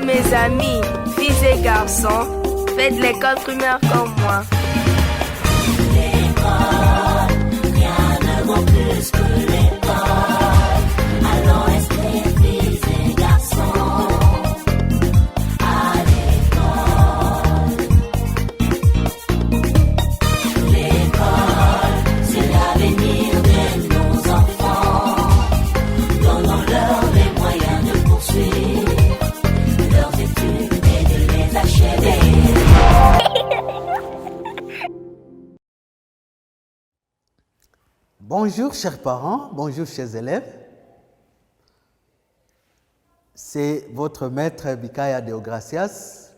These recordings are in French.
mes amis, filles et garçons, faites l'école primaire comme moi. L'école, rien ne vaut plus que l'école. Allons rester filles et garçons à l'école. L'école, c'est l'avenir de nos enfants. Donnons-leur les moyens de poursuivre leurs études et de les achever. Bonjour chers parents, bonjour chers élèves. C'est votre maître Bikaya Deogracias.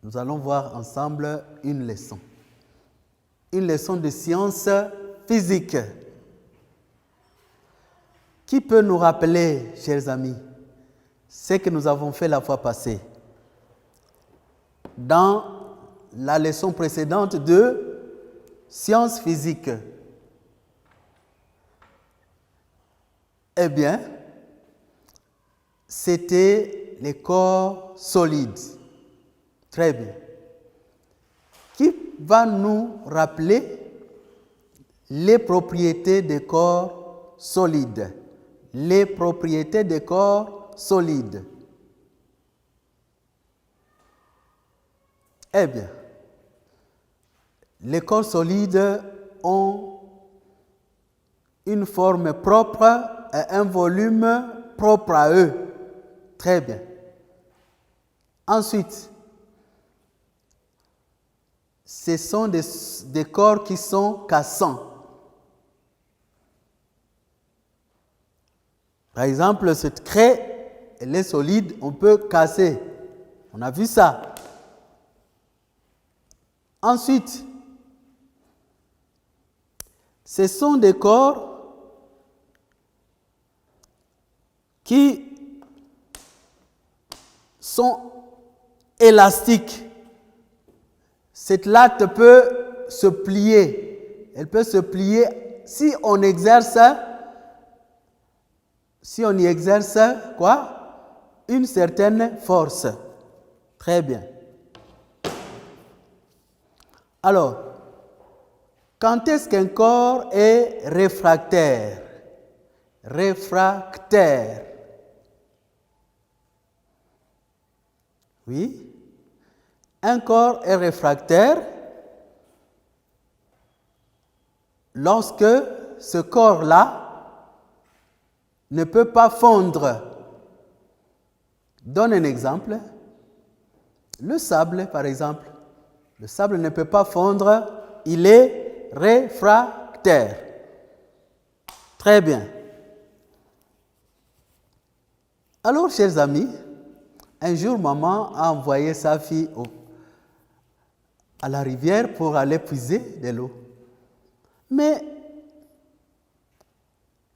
Nous allons voir ensemble une leçon. Une leçon de sciences physiques. Qui peut nous rappeler, chers amis, ce que nous avons fait la fois passée dans la leçon précédente de sciences physiques? Eh bien, c'était les corps solides. Très bien. Qui va nous rappeler les propriétés des corps solides? Les propriétés des corps solides. Eh bien, les corps solides ont une forme propre et un volume propre à eux. Très bien. Ensuite, ce sont des corps qui sont cassants. Par exemple, cette craie, elle est solide, on peut casser. On a vu ça. Ensuite, ce sont des corps qui sont élastiques. Cette latte peut se plier. Elle peut se plier si on y exerce quoi? Une certaine force. Très bien. Alors, quand est-ce qu'un corps est réfractaire? Réfractaire. Oui. Un corps est réfractaire lorsque ce corps-là ne peut pas fondre. Donne un exemple. Le sable, par exemple. Le sable ne peut pas fondre, il est réfractaire. Très bien. Alors, chers amis, un jour, maman a envoyé sa fille à la rivière pour aller puiser de l'eau. Mais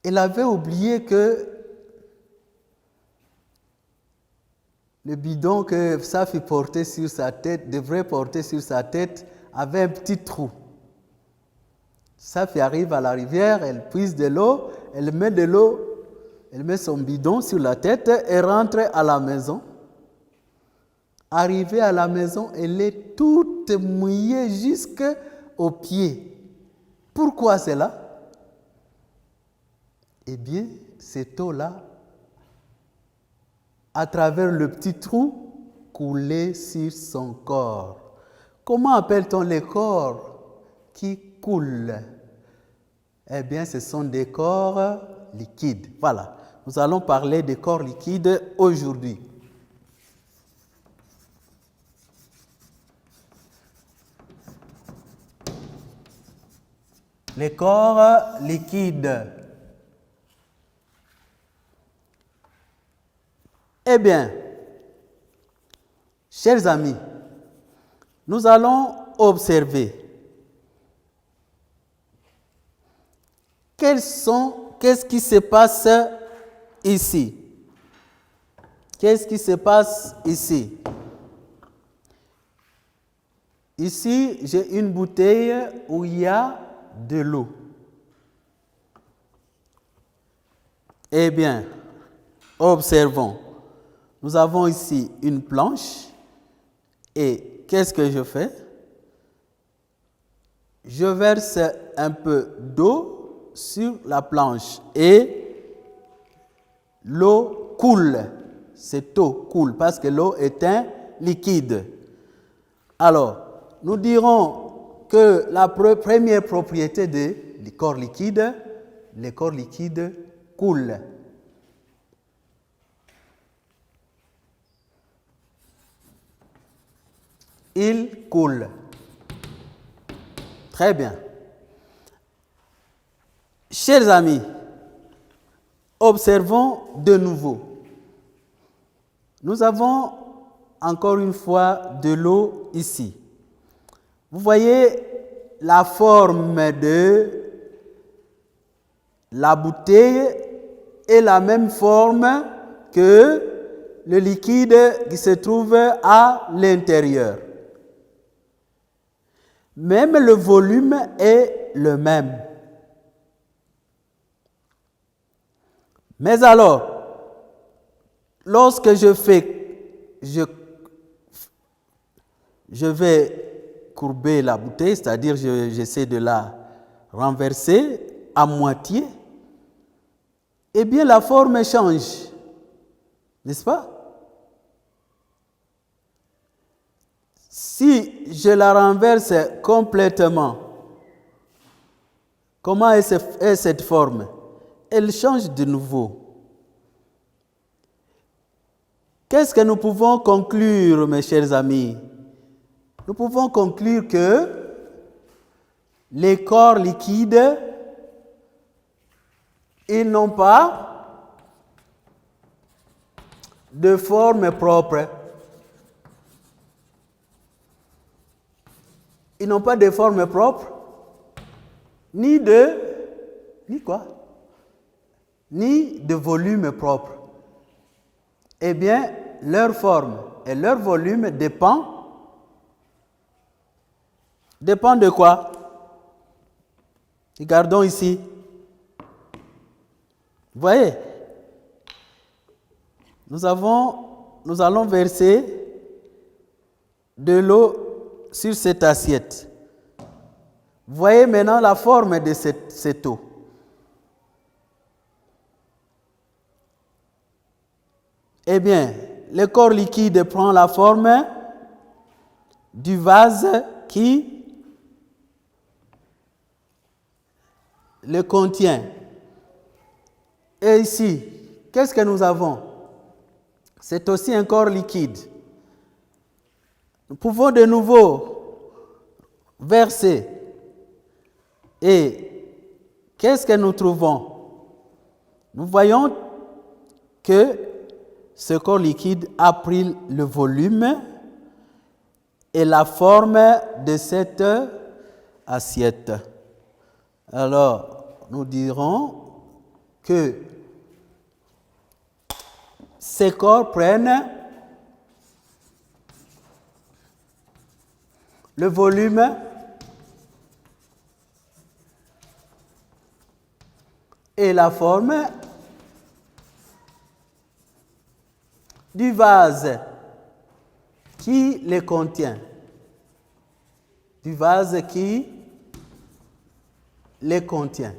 elle avait oublié que le bidon que sa fille portait sur sa tête, devrait porter sur sa tête, avait un petit trou. Sa fille arrive à la rivière, elle puise de l'eau, elle met de l'eau, elle met son bidon sur la tête et rentre à la maison. Arrivée à la maison, elle est toute mouillée jusqu'aux pieds. Pourquoi cela? Eh bien, cette eau-là, à travers le petit trou, coulait sur son corps. Comment appelle-t-on les corps qui coulent? Eh bien, ce sont des corps liquides. Voilà, nous allons parler des corps liquides aujourd'hui. Les corps liquides. Eh bien, chers amis, nous allons observer qu'est-ce qui se passe ici. Qu'est-ce qui se passe ici? Ici, j'ai une bouteille où il y a de l'eau. Eh bien, observons. nous avons ici une planche et qu'est-ce que je fais? Je verse un peu d'eau sur la planche et l'eau coule. Cette eau coule parce que l'eau est un liquide. Alors, nous dirons que la première propriété des corps liquides, les corps liquides coulent. Ils coulent. Très bien. Chers amis, observons de nouveau. Nous avons encore une fois de l'eau ici. Vous voyez la forme de la bouteille est la même forme que le liquide qui se trouve à l'intérieur. Même le volume est le même. Mais alors, lorsque je vais courber la bouteille, c'est-à-dire j'essaie de la renverser à moitié, eh bien la forme change, n'est-ce pas? Si je la renverse complètement, comment est cette forme? Elle change de nouveau. Qu'est-ce que nous pouvons conclure, mes chers amis? Nous pouvons conclure que les corps liquides, ils n'ont pas de forme propre. Ils n'ont pas de forme propre, ni de volume propre. Eh bien, leur forme et leur volume dépend de quoi? Regardons ici. Vous voyez? Nous allons verser de l'eau sur cette assiette. Vous voyez maintenant la forme de cette eau. Eh bien, le corps liquide prend la forme du vase qui le contient. Et ici, qu'est-ce que nous avons? C'est aussi un corps liquide. Nous pouvons de nouveau verser. Et qu'est-ce que nous trouvons? Nous voyons que ce corps liquide a pris le volume et la forme de cette assiette. Alors, nous dirons que ces corps prennent le volume et la forme du vase qui les contient. Du vase qui les contient.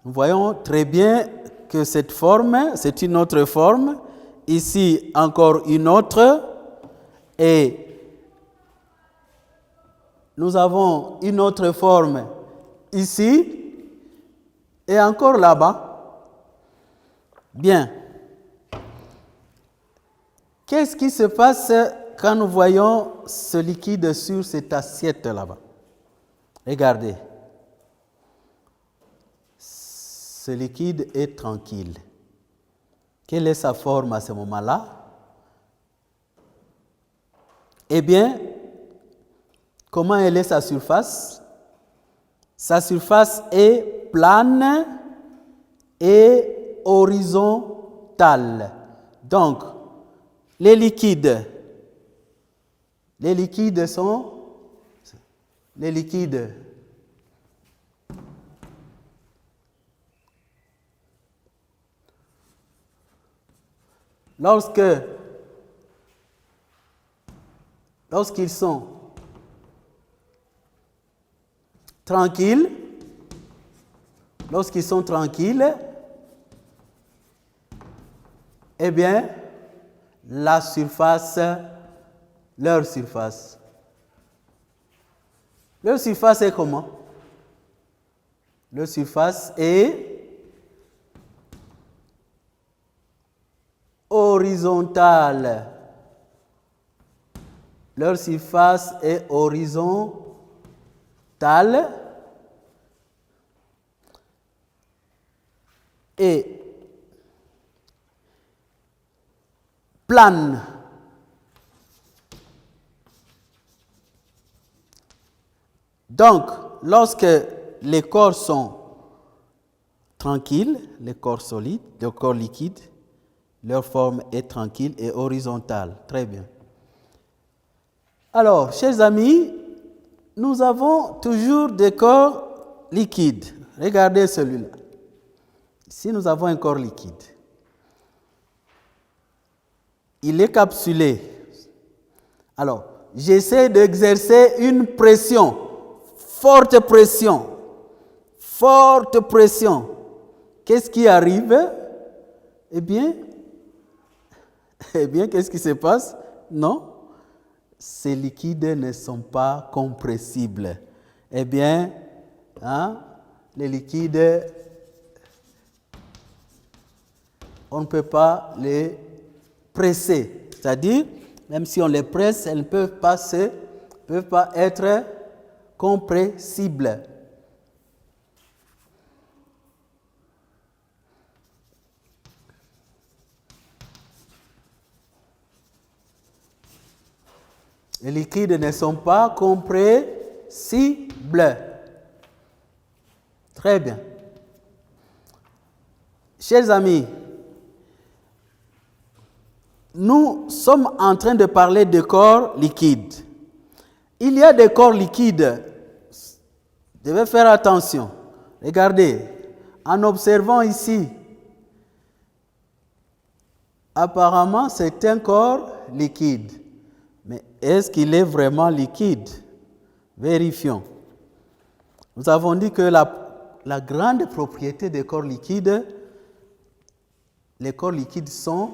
Nous voyons très bien que cette forme, c'est une autre forme. Ici, encore une autre. Et nous avons une autre forme ici et encore là-bas. Bien. Qu'est-ce qui se passe quand nous voyons ce liquide sur cette assiette là-bas? Regardez. Ce liquide est tranquille. Quelle est sa forme à ce moment-là? Eh bien, comment elle est sa surface? Sa surface est plane et horizontale. Donc, les liquides sont les liquides lorsqu'ils sont tranquilles, eh bien, leur surface est comment? Leur surface est horizontale. Leur surface est horizontale et plane. Donc, lorsque les corps sont tranquilles, les corps solides, les corps liquides, leur forme est tranquille et horizontale. Très bien. Alors, chers amis, nous avons toujours des corps liquides. Regardez celui-là. Ici, nous avons un corps liquide. Il est capsulé. Alors, j'essaie d'exercer une pression, forte pression. Qu'est-ce qui arrive? Eh bien, qu'est-ce qui se passe? Non, ces liquides ne sont pas compressibles. Eh bien, les liquides, on ne peut pas les presser. C'est-à-dire, même si on les presse, elles ne peuvent pas être compressibles. Les liquides ne sont pas compressibles. Très bien. Chers amis, nous sommes en train de parler de corps liquides. Il y a des corps liquides. Vous devez faire attention. Regardez, en observant ici, apparemment c'est un corps liquide. Mais est-ce qu'il est vraiment liquide? Vérifions. Nous avons dit que la grande propriété des corps liquides, les corps liquides sont...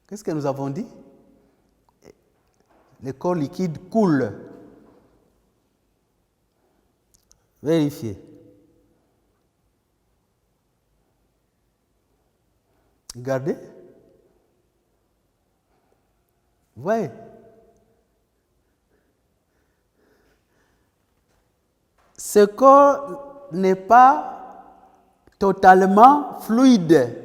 Qu'est-ce que nous avons dit? Les corps liquides coulent. Vérifiez. Regardez. Voyez. Ce corps n'est pas totalement fluide.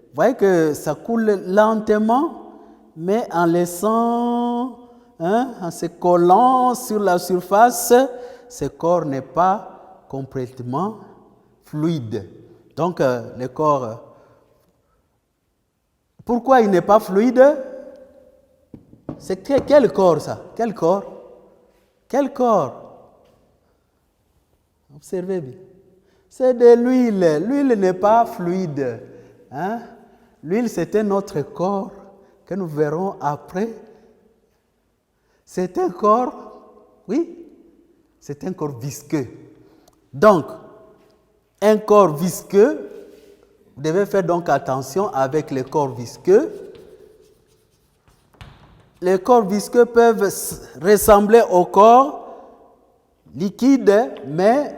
Vous voyez que ça coule lentement, mais en laissant, en se collant sur la surface, ce corps n'est pas complètement fluide. Donc, le corps... Pourquoi il n'est pas fluide? C'est quel corps ça? Quel corps? Observez bien. C'est de l'huile. L'huile n'est pas fluide. L'huile, c'est un autre corps que nous verrons après. C'est un corps, oui, c'est un corps visqueux. Donc, un corps visqueux, vous devez faire donc attention avec les corps visqueux. Les corps visqueux peuvent ressembler aux corps liquides, mais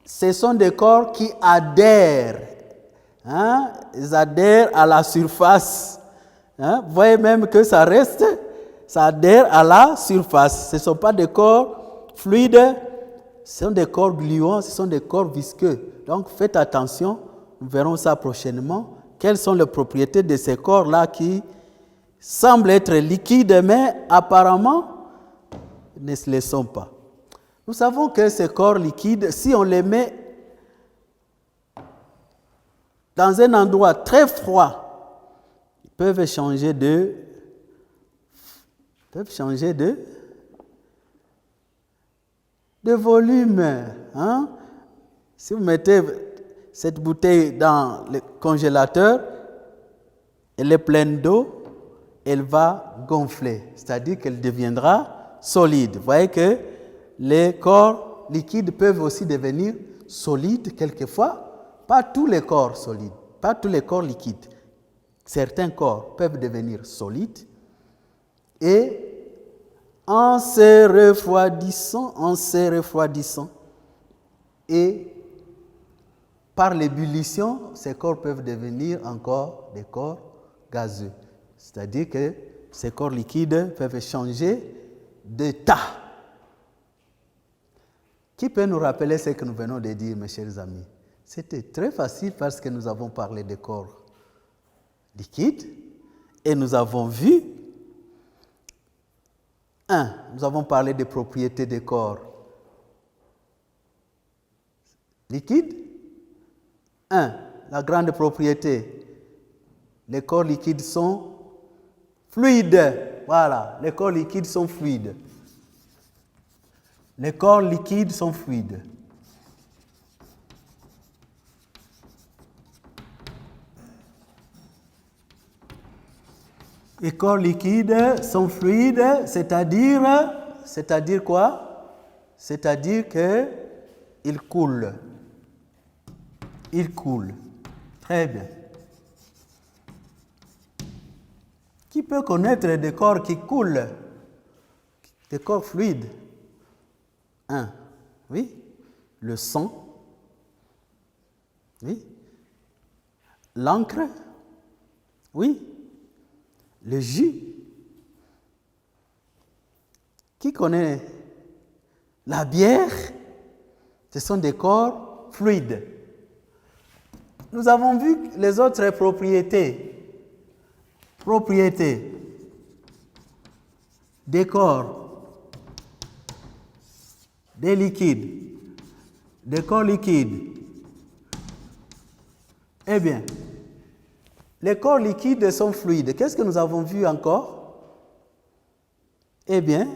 ce sont des corps qui adhèrent. Ils adhèrent à la surface. Vous voyez même que ça adhère à la surface. Ce ne sont pas des corps fluides, ce sont des corps gluants, ce sont des corps visqueux. Donc faites attention, nous verrons ça prochainement. Quelles sont les propriétés de ces corps-là qui semblent être liquides, mais apparemment ne se le sont pas. Nous savons que ces corps liquides, si on les met dans un endroit très froid, ils peuvent changer de volume. Si vous mettez cette bouteille dans le congélateur, elle est pleine d'eau, elle va gonfler, c'est-à-dire qu'elle deviendra solide. Vous voyez que les corps liquides peuvent aussi devenir solides quelquefois, pas tous les corps solides, pas tous les corps liquides. Certains corps peuvent devenir solides et en se refroidissant et par l'ébullition, ces corps peuvent devenir encore des corps gazeux. C'est-à-dire que ces corps liquides peuvent changer d'état. Qui peut nous rappeler ce que nous venons de dire, mes chers amis? C'était très facile parce que nous avons parlé des corps liquides et nous avons vu, nous avons parlé des propriétés des corps liquides. La grande propriété, les corps liquides sont fluides. Voilà, les corps liquides sont fluides. Les corps liquides sont fluides. Les corps liquides sont fluides, c'est-à-dire quoi? C'est-à-dire qu'ils coulent. Ils coulent. Très bien. Qui peut connaître des corps qui coulent? Des corps fluides? Oui. Le sang. Oui. L'encre. Oui. Le jus. Qui connaît la bière? Ce sont des corps fluides. Nous avons vu les autres propriétés. Propriétés des corps, des liquides, des corps liquides. Eh bien, les corps liquides sont fluides. Qu'est-ce que nous avons vu encore? Eh bien,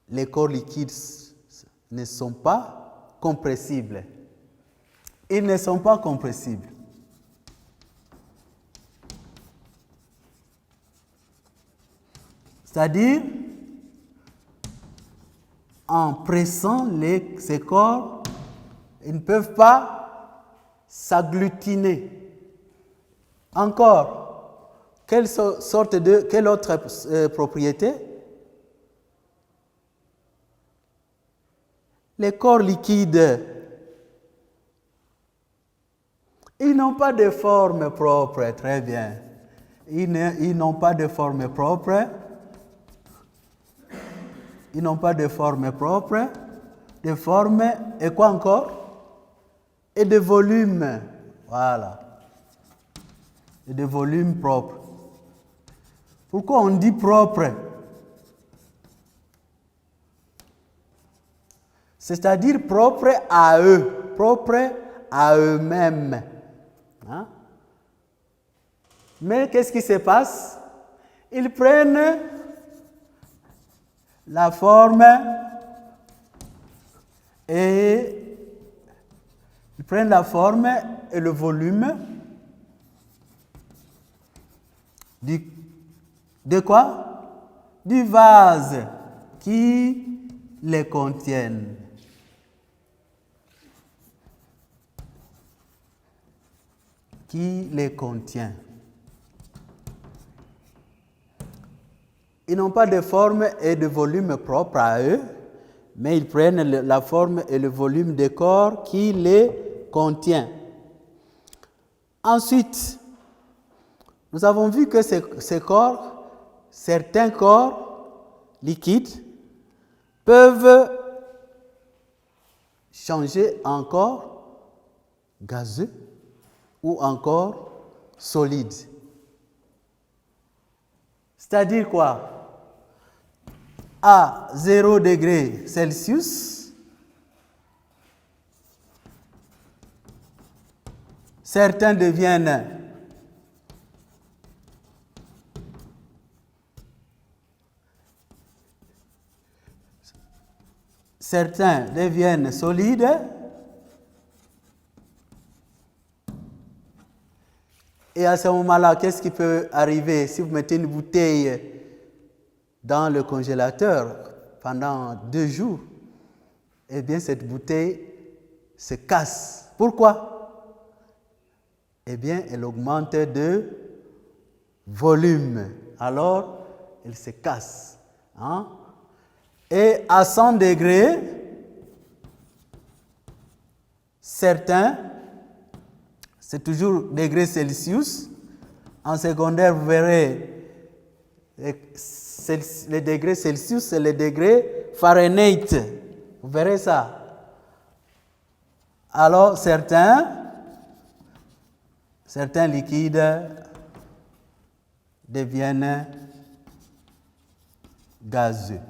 les corps liquides ne sont pas compressibles. Ils ne sont pas compressibles. C'est-à-dire, en pressant ces corps, ils ne peuvent pas s'agglutiner. Encore, quelle autre propriété? Les corps liquides, ils n'ont pas de forme propre, très bien. Ils n'ont pas de forme propre. Ils n'ont pas de forme propre. De forme, et quoi encore? Et de volume. Voilà. Et de volume propre. Pourquoi on dit propre? C'est-à-dire propre à eux, propre à eux-mêmes. Hein? Mais qu'est-ce qui se passe? Ils prennent la forme et le volume de quoi? Du vase qui les contiennent. Qui les contient. Ils n'ont pas de forme et de volume propre à eux, mais ils prennent la forme et le volume des corps qui les contient. Ensuite, nous avons vu que ces corps, certains corps liquides, peuvent changer en corps gazeux ou encore solides. C'est-à-dire quoi? À 0 degré Celsius, certains deviennent solides Et à ce moment-là, qu'est-ce qui peut arriver si vous mettez une bouteille dans le congélateur pendant 2 jours? Eh bien, cette bouteille se casse. Pourquoi? Eh bien, elle augmente de volume. Alors, elle se casse. Hein? Et à 100 degrés, certains, c'est toujours degrés Celsius. En secondaire, vous verrez, les degrés Celsius, c'est les degrés Fahrenheit. Vous verrez ça. Alors, certains liquides deviennent gazeux.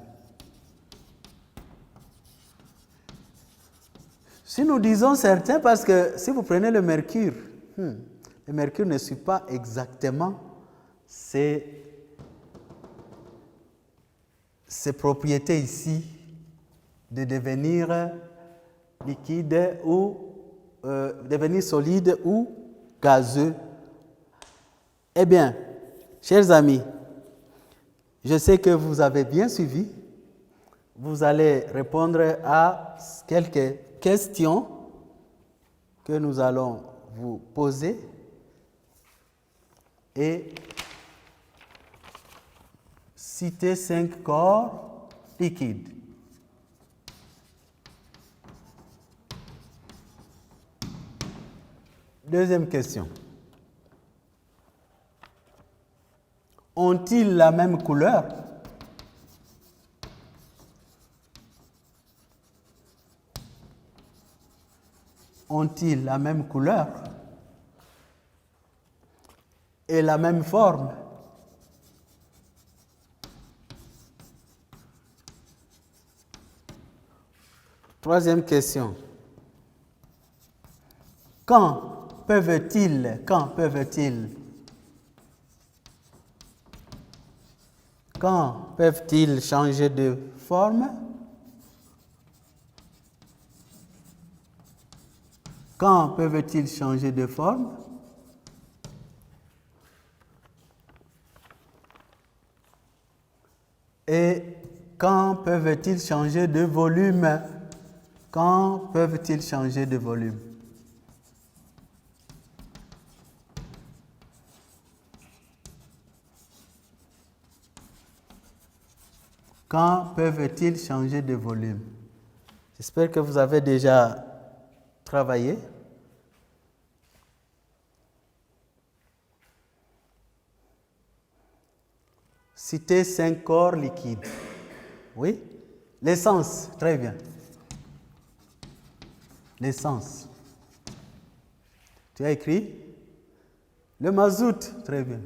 Si nous disons certains, parce que si vous prenez le mercure, le mercure ne suit pas exactement ces propriétés ici de devenir liquide ou devenir solide ou gazeux. Eh bien, chers amis, je sais que vous avez bien suivi. Vous allez répondre à quelques questions que nous allons vous poser et citer 5 corps liquides. Deuxième question. Ont-ils la même couleur? Ont-ils la même couleur et la même forme? Troisième question. Quand peuvent-ils changer de forme? Quand peuvent-ils changer de forme? Et quand peuvent-ils changer de volume? Quand peuvent-ils changer de volume? Quand peuvent-ils changer de volume? J'espère que vous avez déjà travaillé. Citez 5 corps liquides. Oui? L'essence, très bien. L'essence. Tu as écrit? Le mazout, très bien.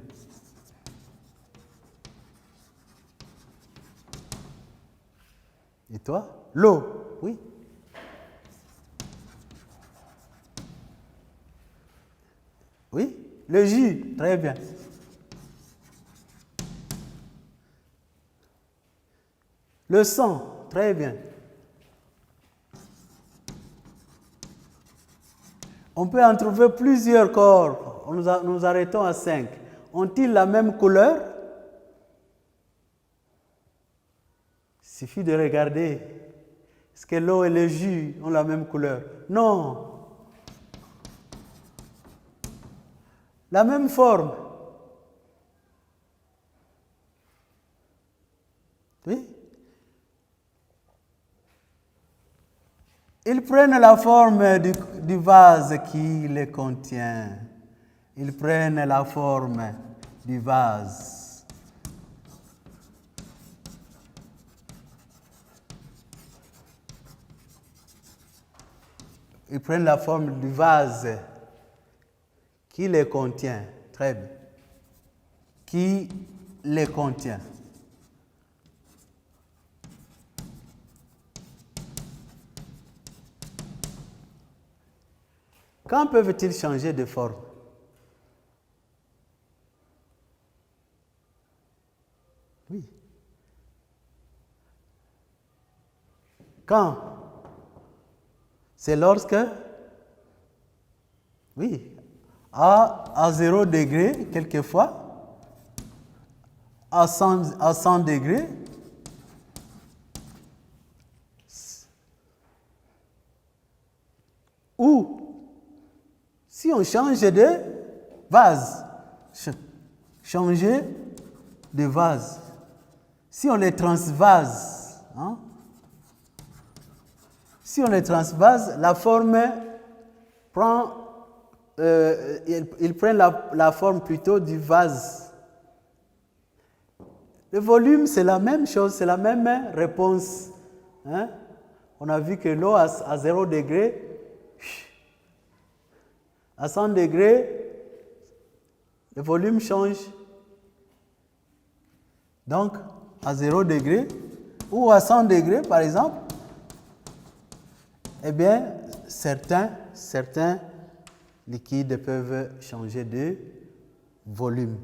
Et toi? L'eau, oui. Oui? Le jus, très bien. Le sang, très bien. On peut en trouver plusieurs corps. Nous arrêtons à 5. Ont-ils la même couleur? Il suffit de regarder. Est-ce que l'eau et le jus ont la même couleur? Non. La même forme. Oui. Ils prennent la forme du vase qui les contient. Ils prennent la forme du vase. Ils prennent la forme du vase qui les contient. Très bien. Qui les contient. Quand peuvent-ils changer de forme? Oui. Quand? C'est lorsque? Oui. à 0 degré quelquefois, à 100 degrés. Ou si on change de vase, changer de vase. Si on les transvase, hein, si on les transvase, la forme prend, il prend la forme plutôt du vase. Le volume, c'est la même chose, c'est la même réponse. Hein? On a vu que l'eau à 0 degré, à 100 degrés, le volume change. Donc, à 0 degré ou à 100 degrés, par exemple, eh bien, certains liquides peuvent changer de volume.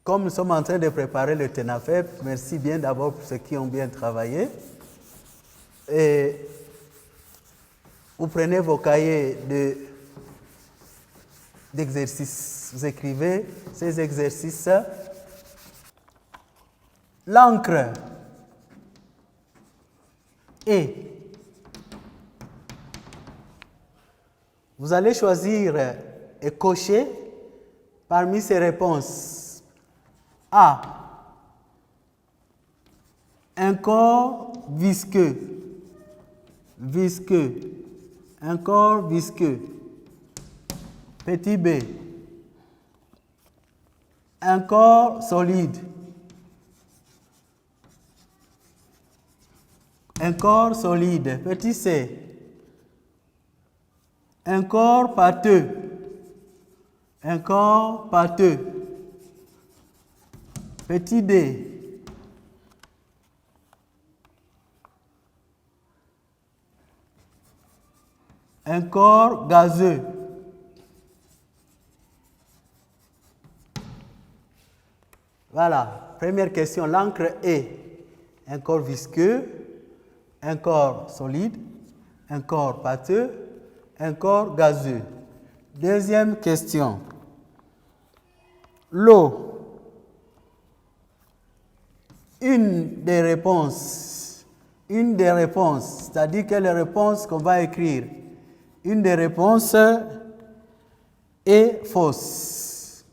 Comme nous sommes en train de préparer le TENAFEP, merci bien d'abord pour ceux qui ont bien travaillé. Et vous prenez vos cahiers d'exercices, vous écrivez ces exercices. L'encre et vous allez choisir et cocher parmi ces réponses. A. Un corps visqueux. Visqueux. Un corps visqueux. Petit b. Un corps solide. Un corps solide. Petit c. Un corps pâteux. Un corps pâteux. Petit d. Un corps gazeux. Voilà, première question, l'encre est un corps visqueux, un corps solide, un corps pâteux, un corps gazeux. Deuxième question, l'eau. Une des réponses, c'est-à-dire que les réponses qu'on va écrire, une des réponses est fausse.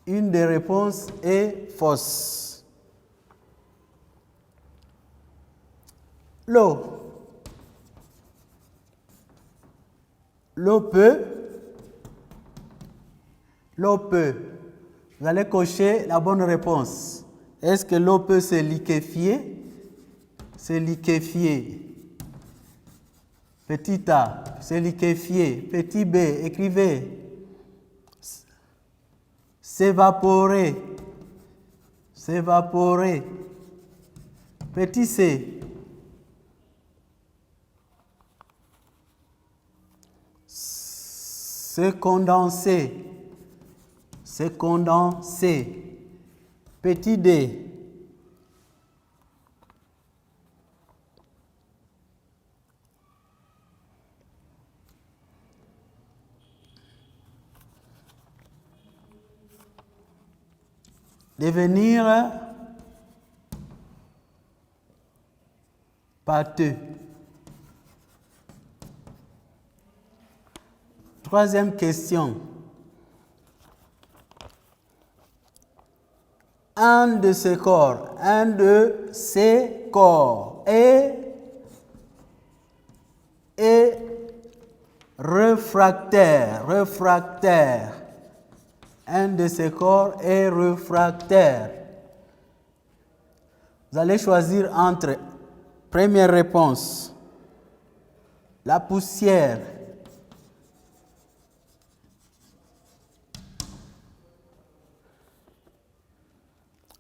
Une des réponses est fausse. L'eau. L'eau peut. Vous allez cocher la bonne réponse. Est-ce que l'eau peut se liquéfier? Se liquéfier. Petit a, se liquéfier. Petit b, écrivez. S'évaporer. S'évaporer. Petit c. Se condenser. Se condenser. Petit d. Devenir pâteux. Troisième question. Un de ces corps est réfractaire. Un de ces corps est réfractaire. Vous allez choisir entre, première réponse, la poussière,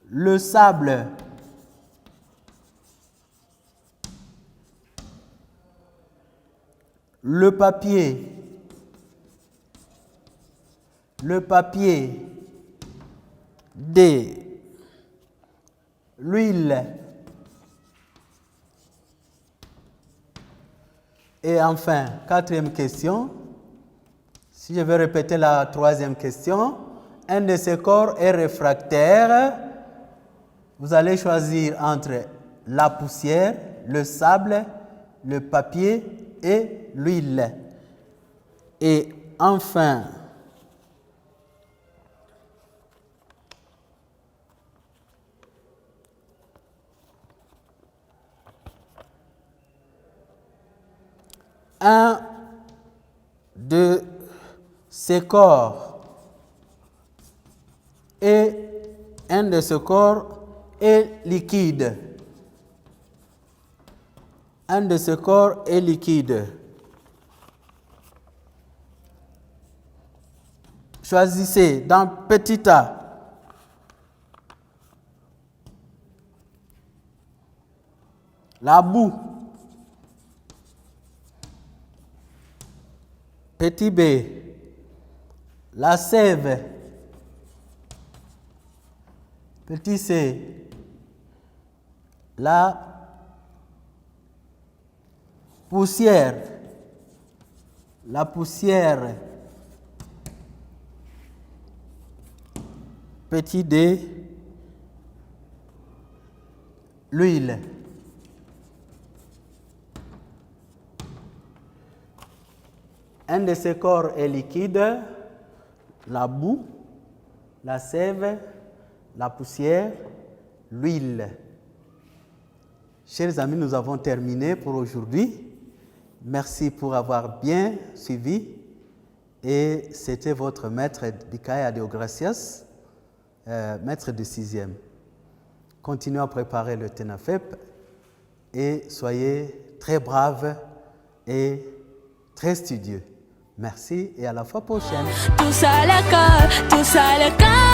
le sable, le papier, D, l'huile, Et enfin, quatrième question. Si je vais répéter la troisième question, un de ces corps est réfractaire. Vous allez choisir entre la poussière, le sable, le papier et l'huile. Et enfin, un de ces corps est liquide. Un de ces corps est liquide. Choisissez dans petit A. La boue. Petit B. La sève. Petit C. La poussière. La poussière. Petit D. L'huile. Un de ces corps est liquide, la boue, la sève, la poussière, l'huile. Chers amis, nous avons terminé pour aujourd'hui. Merci pour avoir bien suivi. Et c'était votre maître Bikaya Deogracias, maître de 6e. Continuez à préparer le TENAFEP et soyez très braves et très studieux. Merci et à la fois prochaine. Tous à l'école, tous à l'école.